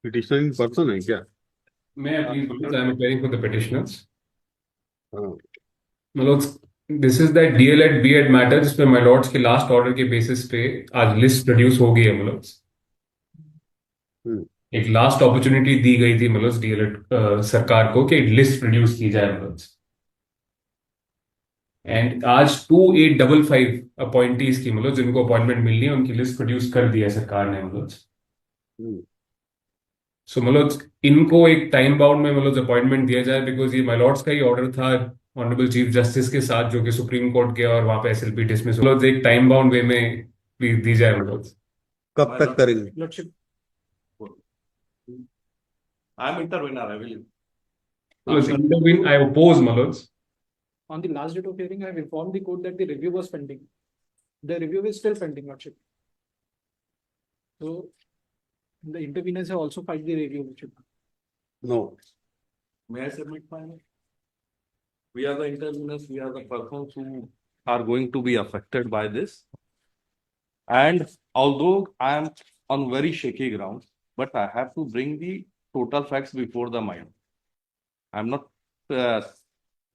Petitioner in person है क्या? May I please note, I am appearing for the petitioners. हाँ। मतलब this is that DElEd BEd matter जिसमें my lords के last order के basis पे आज लिस्ट प्रोड्यूस हो गई है। मतलब हम्म। एक लास्ट अपॉर्चुनिटी दी गई थी मतलब डीएलएड सरकार को कि लिस्ट प्रोड्यूस की जाए मतलब। एंड आज 2855 अपॉइंटीज की मतलब जिनको अपॉइंटमेंट मिलनी है उनकी लिस्ट प्रोड्यूस कर दिया है सरकार ने मतलब। हम्म। सो मतलब इनको एक टाइम बाउंड में मतलब अपॉइंटमेंट दिया जाए बिकॉज ये माय लॉर्ड्स का ही ऑर्डर था ऑनरेबल चीफ जस्टिस के साथ जो कि सुप्रीम कोर्ट गया और वहां पे एसएलपी डिसमिस मतलब एक टाइम बाउंड वे में प्लीज दी जाए मतलब। कब तक करेंगे? Lordship, I am intervener. I will answer. Intervene I oppose मतलब। On the last date of hearing, I have informed the court that the review was pending. The review is still pending, Lordship. So the interveners have also filed the review, Lordship. No. May I submit my? We are the interveners. We are the persons who are going to be affected by this. And although I am on very shaky ground, but I have to bring the total facts before the mind. I am not uh,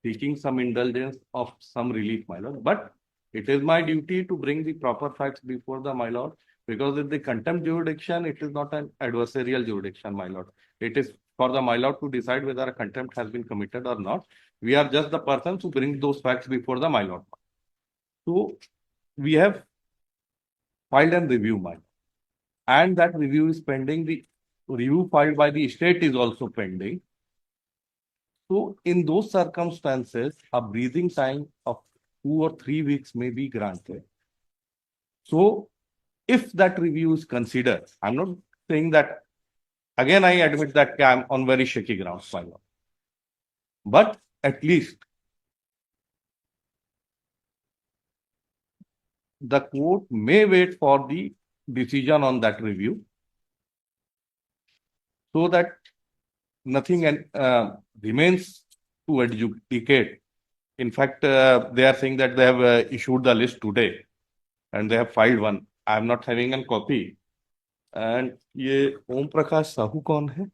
seeking some indulgence of some relief, my lord, but it is my duty to bring the proper facts before the my lord, because in the contempt jurisdiction, it is not an adversarial jurisdiction, my lord. It is for the my lord to decide whether a contempt has been committed or not. We are just the persons who bring those facts before the my lord. So we have filed and review, my lord. And that review is pending. The review filed by the state is also pending. So in those circumstances, a breathing time of 2 or 3 weeks may be granted. So if that review is considered, I'm not saying that, again, I admit that I'm on very shaky grounds, my lord. But at least the court may wait for the decision on that review so that nothing remains to adjudicate. In fact, they are saying that they have issued the list today and they have filed one. I'm not having a copy. And ये ओम प्रकाश साहू कौन है?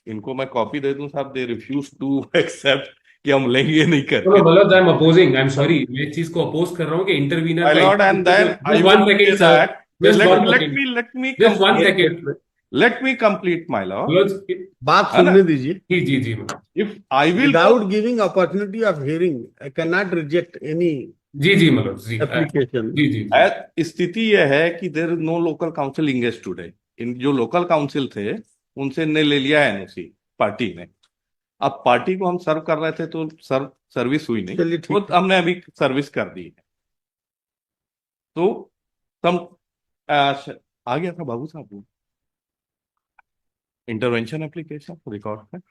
इनको मैं copy दे दूं साहब, they refuse to accept कि हम लेंगे नहीं चलो करके। मतलब I am opposing, I am sorry, मैं इस चीज को अपोज कर रहा हूँ कि इंटरवीनर माय का lord, and then I just will one second से sir, that just one let second, me let me just one second let me complete my lord, मतलब। बात है ना? सुनने दीजिए। जी जी जी if I will without giving opportunity of hearing I cannot reject any जी जी मतलब जी एप्लीकेशन। जी जी जी। स्थिति यह है कि there is no local council engage today. इन जो लोकल काउंसिल थे उनसे ने ले लिया है एनओसी पार्टी ने। अब पार्टी को हम सर्व कर रहे थे तो सर्विस हुई नहीं, चलिए वो ठीक। हमने अभी सर्विस कर दी है। तो सम आ गया था बाबू साहब वो इंटरवेंशन एप्लीकेशन रिकॉर्ड में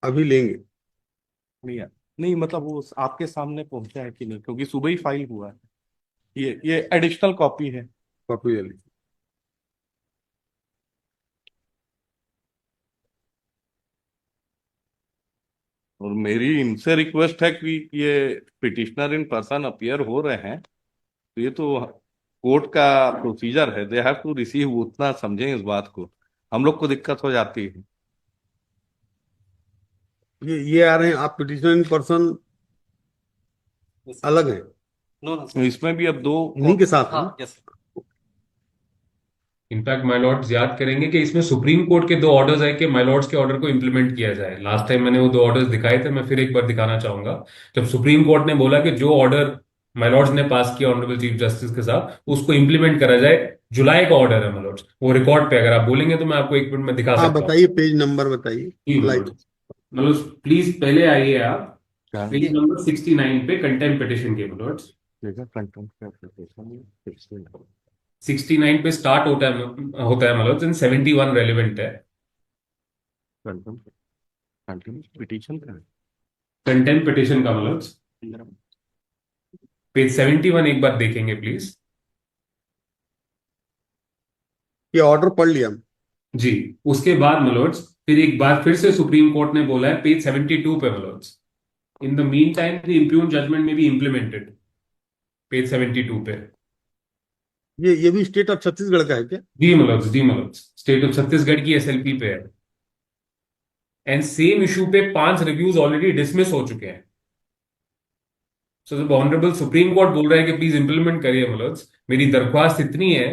अभी लेंगे। नहीं है। नहीं मतलब वो आपके सामने पहुंचा है कि नहीं, क्योंकि सुबह ही फाइल हुआ है। ये एडिशनल कॉपी है। कॉपी ले लीजिए। और मेरी इनसे रिक्वेस्ट है कि ये पिटिशनर इन पर्सन अपीयर हो रहे हैं तो ये तो कोर्ट का प्रोसीजर है, दे हैव टू रिसीव, उतना समझें इस बात को। हम लोग को दिक्कत हो जाती है। ये आ रहे हैं, आप पिटिशनर इन पर्सन अलग है, तो इसमें भी अब दो इन्हीं के साथ है। इनफैक्ट माय लॉर्ड्स याद करेंगे कि इसमें सुप्रीम कोर्ट के दो ऑर्डर्स है कि माय लॉर्ड्स के ऑर्डर को इंप्लीमेंट किया जाए। लास्ट टाइम मैंने वो दो ऑर्डर्स दिखाए थे, मैं फिर एक बार दिखाना चाहूंगा। जब सुप्रीम कोर्ट ने बोला कि जो ऑर्डर माय लॉर्ड्स ने पास किया ऑनरेबल चीफ जस्टिस के साथ उसको इंप्लीमेंट करा जाए। जुलाई का ऑर्डर है माय लॉर्ड्स, वो रिकॉर्ड पे अगर आप बोलेंगे तो मैं आपको एक मिनट में दिखा हाँ सकता हूँ। बताइए, पेज नंबर बताइए। जी लाइक मतलब प्लीज पहले आइए आप क्या पेज नंबर 69 पे कंटेम्प्ट पिटिशन के माय लॉर्ड्स। देखा कंटेंट का एप्लीकेशन 69 पे स्टार्ट होता है मतलब 71 रेलिवेंट है। कंटेंट कंटेंट पिटीशन का कंटेम्प्ट पिटिशन का मतलब पेज 71 एक बार देखेंगे प्लीज। ये ऑर्डर पढ़ लिया। जी, उसके बाद मलोड्स फिर एक बार फिर से सुप्रीम कोर्ट ने बोला है पेज 72 पे मलोड्स, in the mean time the impugned judgment में बी इम्प्लीमेंटेड, पेज 72 पे। ये भी स्टेट ऑफ छत्तीसगढ़ का है क्या? डी मतलब स्टेट ऑफ छत्तीसगढ़ की एसएलपी पे है, एंड सेम इशू पे 5 रिव्यूज ऑलरेडी डिसमिस हो चुके हैं। सो जब ऑनरेबल सुप्रीम कोर्ट बोल रहा है कि प्लीज इंप्लीमेंट करिए मतलब, मेरी दरख्वास्त इतनी है,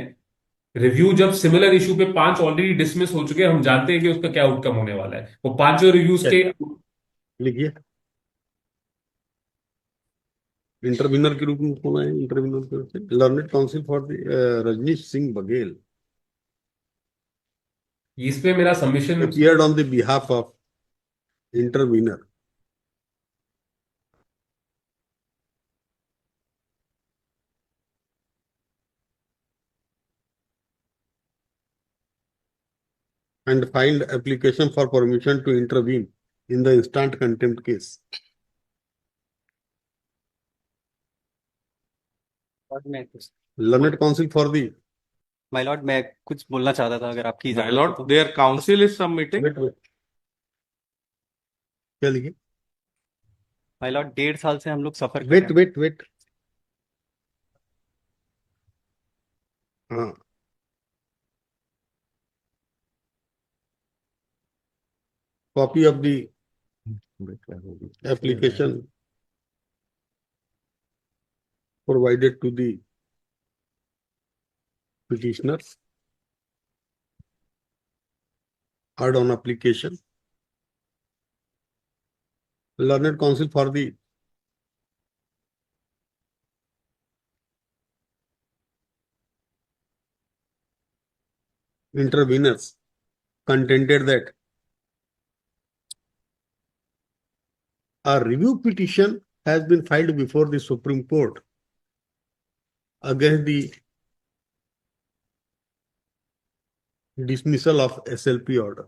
रिव्यू जब सिमिलर इशू पे 5 ऑलरेडी डिसमिस हो चुके हैं, हम जानते हैं कि उसका क्या आउटकम होने वाला है, वो पांचों रिव्यूज के। लिखिए, इंटरवीनर के रूप में कौन है? इंटरवीनर के रूप में learned counsel for Rajneesh Singh Baghel इस पे मेरा submission appeared on the behalf of intervener. And filed application for permission to intervene in the instant contempt case. Lord मैं कुछ Learned counsel for the my Lord मैं कुछ बोलना चाहता था, अगर आपकी My इजाजत हो lord, तो। their counsel is submitting. wait. क्या लिखे? माय लॉर्ड 1.5 साल से हम लोग सफर कर रहे हैं। Wait. हाँ, copy of the application provided to the petitioners. Add on application. Learned counsel for the interveners contended that a review petition has been filed before the Supreme Court against the dismissal of SLP order.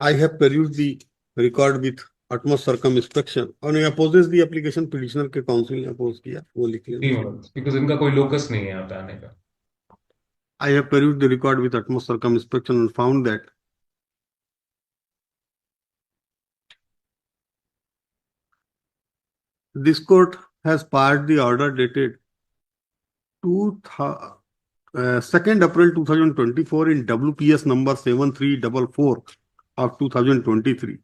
I have perused the record with utmost circumspection and opposes the application petitioner के counsel ने oppose किया, वो लिख D लिया. मतलब because इनका कोई locus नहीं है यहाँ पे आने का। I have perused the record with utmost circumspection and found that this court has passed the order dated 2nd April 2024 in WPS number 7344 of 2023.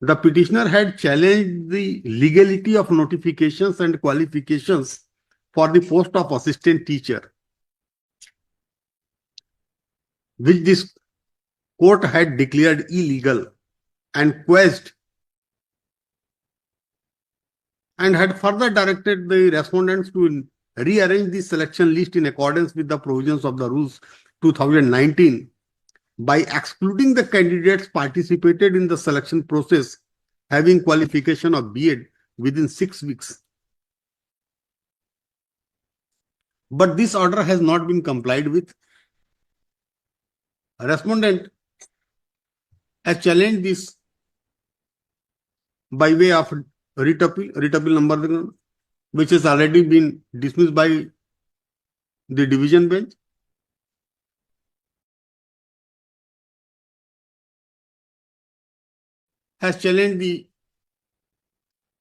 The petitioner had challenged the legality of notifications and qualifications for the post of assistant teacher, which this court had declared illegal and quashed, and had further directed the respondents to rearrange the selection list in accordance with the provisions of the rules 2019 by excluding the candidates participated in the selection process having qualification of B.Ed within 6 weeks. But this order has not been complied with. A respondent has challenged this by way of writ appeal number, which has already been dismissed by the division bench. Has challenged the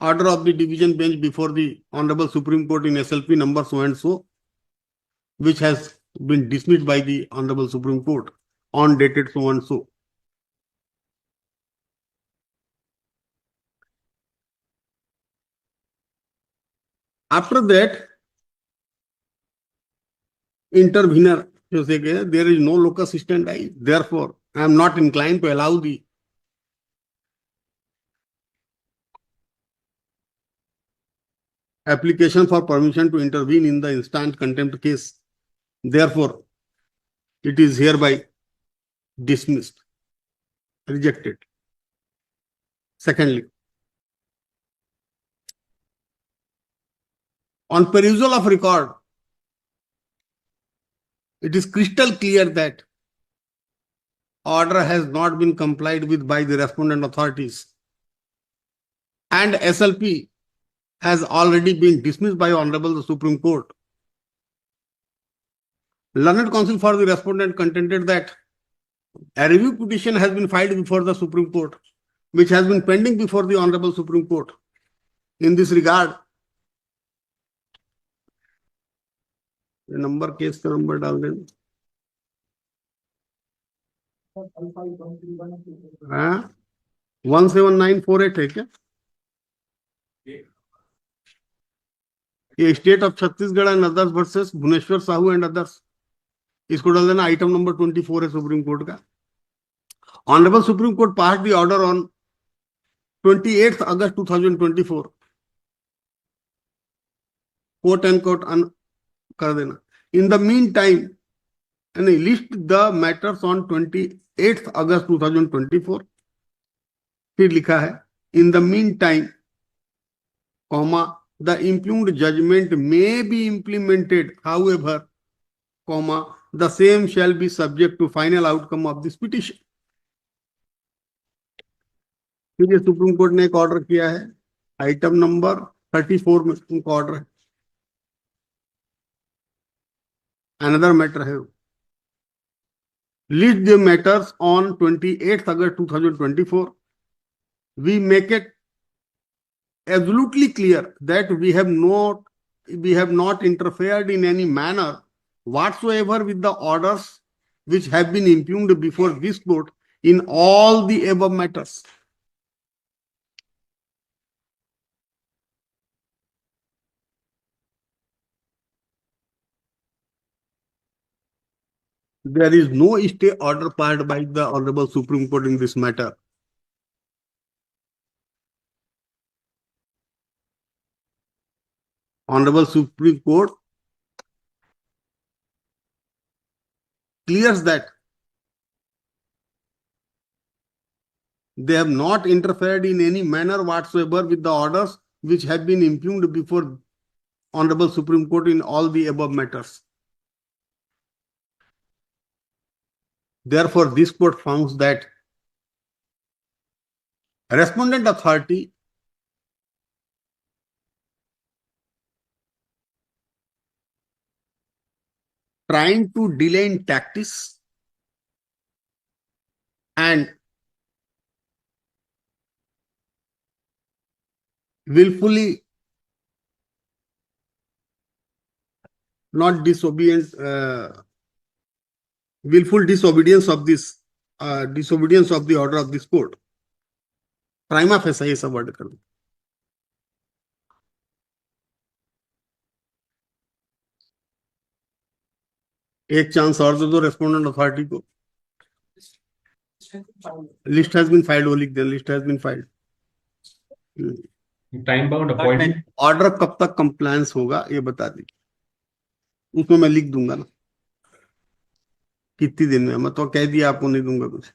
order of the division bench before the Honorable Supreme Court in SLP number so and so, which has been dismissed by the Honorable Supreme Court on dated so and so. After that, intervener there is no locus standi, therefore I am not inclined to allow the application for permission to intervene in the instant contempt case. Therefore, it is hereby dismissed, rejected. Secondly, on perusal of record, it is crystal clear that order has not been complied with by the respondent authorities, and SLP has already been dismissed by Honorable the Supreme Court Learned counsel for the respondent contended that a review petition has been filed before the Supreme Court, which has been pending before the Honorable Supreme Court. In this regard, number case का number डाल दें, 17948 है क्या? ये state of Chhattisgarh and others versus Bhuvneshwar Sahu and others, इसको डाल देना। Item number 24 है सुप्रीम कोर्ट का। Honourable Supreme Court pass the order on 28 August 2024, quote and quote कर देना। In the mean time, list the matters on 28 August 2024, फिर लिखा है in the mean time, comma the impugned judgment may be implemented, however, comma the same shall be subject to final outcome of this petition. फिर ये supreme court ने एक order किया है, item number 34 में उनका ऑर्डर है। अनदर मैटर है, list the matters on 28 August 2024, we make it absolutely clear that we have not interfered in any manner whatsoever with the orders which have been impugned before this court in all the above matters. There is no stay order passed by the Honorable Supreme Court in this matter. Honorable Supreme Court clears that they have not interfered in any manner whatsoever with the orders which have been impugned before Honorable Supreme Court in all the above matters. Therefore, this court finds that respondent authority trying to delay in tactics and willfully not disobedient, willful disobedience of this, disobedience of the order of this court. Prima facie ये सब word कर दो। एक chance और दे दो respondent authority को। List has been filed, वो लिख दें, list has been filed. Time bound appointment order कब तक कंप्लायंस होगा ये बता दीजिए, उसमें मैं लिख दूंगा ना कितनी दिन में। मैं तो कह दिया आपको नहीं दूंगा कुछ।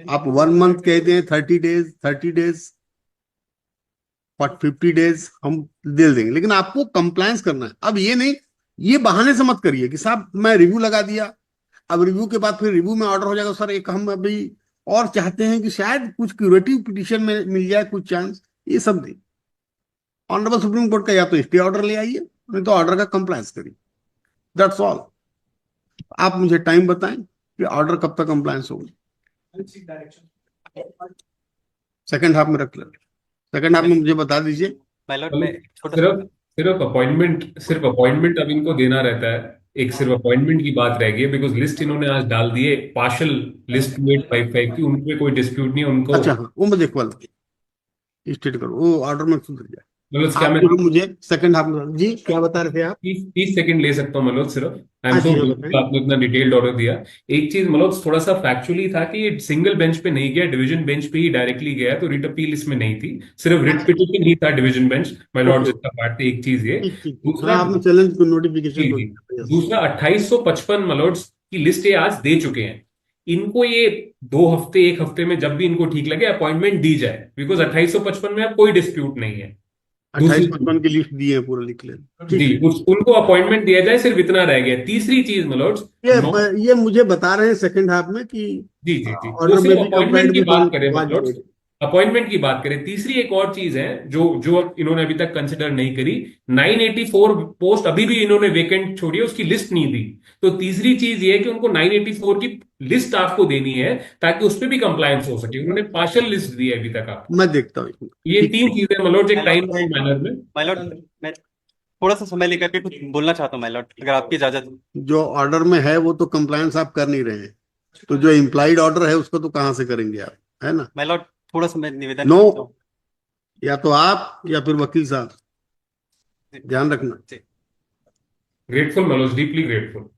आप 1 मंथ कह दें, 30 डेज, 30 डेज, 50 डेज हम दे देंगे, लेकिन आपको कंप्लायंस करना है। अब ये नहीं, ये बहाने से मत करिए कि साहब मैं रिव्यू लगा दिया, अब रिव्यू के बाद फिर रिव्यू में ऑर्डर हो जाएगा। सर एक हम अभी और चाहते हैं कि शायद कुछ क्यूरेटिव पिटीशन में मिल जाए कुछ चांस, ये सब नहीं। ऑनरेबल सुप्रीम कोर्ट का या तो स्टे ऑर्डर ले आइए, नहीं तो ऑर्डर का कंप्लायंस करिए, दैट्स ऑल। आप मुझे टाइम बताएं कि ऑर्डर कब तक कंप्लायंस होगा। सेकंड हाफ में रख लें, सेकंड हाफ में मुझे बता दीजिए। माय लॉर्ड, मैं छोटा सिर्फ अपॉइंटमेंट अब इनको देना रहता है। एक सिर्फ अपॉइंटमेंट की बात रह गई है, बिकॉज लिस्ट इन्होंने आज डाल दी है पार्शियल लिस्ट 2855 की, उनपे कोई डिस्प्यूट नहीं है उनको। अच्छा हाँ, वो मैं देखवा स्टेट करो, वो ऑर्डर में सुधर जाए। मतलब क्या मैं मुझे सेकंड हाफ में जी क्या बता रहे थे आप? 30 सेकंड ले सकता हूँ मनोज सिर्फ। आई एम हाँ सो जी, बताएं। आपने इतना डिटेल्ड ऑर्डर दिया। एक चीज मनोज थोड़ा सा फैक्चुअली था कि ये सिंगल बेंच पे नहीं गया, डिवीजन बेंच पे ही डायरेक्टली गया, तो रिट अपील इसमें नहीं थी, सिर्फ रिट पिटीशन ही था डिवीजन बेंच। माय लॉर्ड जिसका पार्ट थे, एक चीज ये। दूसरा आपने चैलेंज को नोटिफिकेशन जी, दूसरा 2855 मलोड्स की लिस्ट ये आज दे चुके हैं। इनको ये 2 हफ्ते 1 हफ्ते में जब भी इनको ठीक लगे अपॉइंटमेंट दी जाए, बिकॉज 2855 में अब कोई डिस्प्यूट नहीं है। 2855 की लिस्ट दी है, पूरा लिख लें जी, उनको अपॉइंटमेंट दिया जाए, सिर्फ इतना रह गया। तीसरी चीज मलोड्स, ये मुझे बता रहे हैं सेकंड हाफ में कि जी जी जी, ऑर्डर वो में सिर्फ भी अपॉइंटमेंट की कंप्लेंट बात करें मलोड्स, अपॉइंटमेंट की बात करें, तीसरी एक और चीज है जो जो इन्होंने अभी तक कंसिडर नहीं करी, 984 पोस्ट अभी भी इन्होंने वेकेंट छोड़ी है, उसकी लिस्ट नहीं दी। तो तीसरी चीज ये है कि उनको 984 की लिस्ट आपको देनी है ताकि उस पर भी कंप्लायंस हो सके। उन्होंने पार्शियल लिस्ट दी है अभी तक आपको। मैं देखता हूँ। ये ठीक तीन ठीक। चीजें मतलब एक My टाइम lord, मैनर में। माय लॉर्ड, मैं थोड़ा सा समय लेकर के कुछ बोलना चाहता हूँ माय लॉर्ड, अगर आपकी इजाजत हो। जो ऑर्डर में है वो तो कंप्लायंस आप कर नहीं रहे हैं, तो जो इम्प्लाइड ऑर्डर है उसको तो कहाँ से करेंगे आप, है ना? माय लॉर्ड, थोड़ा सा मैं निवेदन No. करता हूँ। या तो आप या फिर वकील साहब, ध्यान रखना। ग्रेटफुल, मैं डीपली ग्रेटफुल।